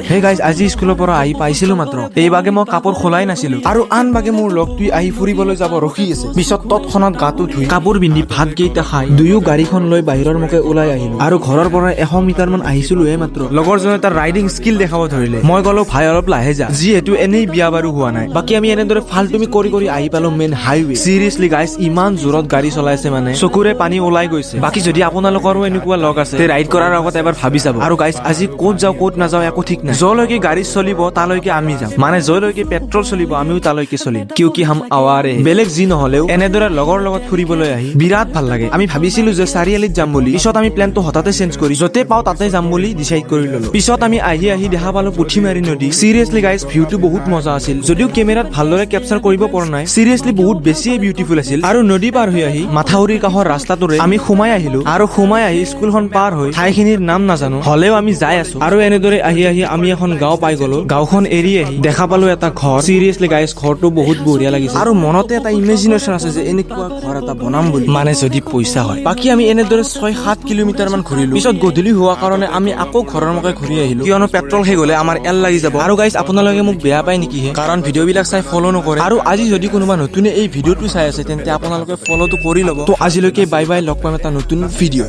hey guys আজি স্কুলৰ পৰা আহি পাইছিলো মাত্ৰ এইবাগে মই কাপোৰ খোলাই নাছিলো আৰু আন বাগে মোৰ লগটোই আহি ফুৰিবলৈ যাব ৰখি আছে পিছত তৎক্ষণাত গাটো ধুই কাপোৰ পিন্ধি ভাত কেইটা খাই দুয়ো গাড়ীখন লৈ বাহিৰৰ মুখে ওলাই আহিলো আৰু ঘৰৰ পৰা 100 মিটাৰ মান আহিছিলো মাত্ৰ লগৰজনে তাৰ ৰাইডিং স্কিল দেখাব ধৰিলে মই ক'লো ভাই অলপ লাহে যা যিহেতু এনেই বিয়া বাৰু হোৱা নাই বাকি আমি এনেদৰে ফালতুমি কৰি আহি পালো মেইন হাইৱে সিৰিয়াসলি গাইজ ইমান জোৰত গাড়ী চলাইছে মানে চকুৰে পানী ওলাই গৈছে বাকি যদি আপোনালোকৰো এনেকুৱা লগ আছে তে ৰাইড কৰাৰ আগত এবাৰ ভাবি চাব আৰু গাইজ আজি ক'ত যাও ক'ত নাযাও একো ঠিক নাই যলৈকে গাড়ী চলিব তালৈকে আমি যাম মানে যলৈকে পেট্ৰল চলিব আমিও তালৈকে চলিম কিউকি হাম আৱাৰে বেলেগ যি নহলেও এনেদৰে লগৰ লগত ফুৰিবলৈ আহি বিৰাট ভাল লাগে আমি ভাবিছিলো যে চাৰিআলিত যাম বুলি পিছত আমি প্লেনটো হঠাতে চেঞ্জ কৰি যতে পাও তাতে যাম বুলি ডিসাইড কৰি ললো পিছত আমি আহি দেখা পালো পুঠিমাৰী নদী সিৰিয়াসলি গাইজ ভিউটো বহুত মজা আছিল যদিও কেমেৰাত ভালদৰে কেপচাৰ কৰিব পৰা নাই সিৰিয়াসলি বহুত বেছিয়ে বিউটিফুল আছিল আৰু নদী পাৰ হৈ আহি মাথাউৰিৰ কাষৰ ৰাস্তাটোৰে আমি সোমাই আহিলো আৰু সোমাই আহি স্কুলখন পাৰ হৈ ঠাইখিনিৰ নাম নাজানো হলেও আমি যাই আছো আৰু এনেদৰে আহি আমি এখন গাঁও পাই গলো গাঁওখন এৰি আহি দেখা পালো এটা ঘৰ সিৰিয়াসলি গাইজ ঘৰটো বহুত বঢ়িয়া লাগিছে আৰু মনতে এটা ইমেজিনেশ্যন আছে যে এনেকুৱা ঘৰ এটা বনাম বুলি মানে যদি পইচা হয় বাকি আমি এনেদৰে 6-7 কিলোমিটাৰ মান ঘূৰিলো পিছত গধূলি হোৱা কাৰণে আমি আকৌ ঘৰৰ মুখে ঘূৰি আহিলো কিয়নো পেট্ৰল শেষ হলে আমাৰ এল লাগি যাব আৰু গাইজ আপোনালোকে মোক বেয়া পায় নেকি কাৰণ ভিডিঅ' বিলাক চাই ফলো নকৰে আৰু আজি যদি কোনোবা নতুনে এই ভিডিঅ'টো চাই আছে তেন্তে আপোনালোকে ফলোটো কৰি ল'ব তো আজিলৈকে বাই বাই লগ পাম এটা নতুন ভিডিঅ'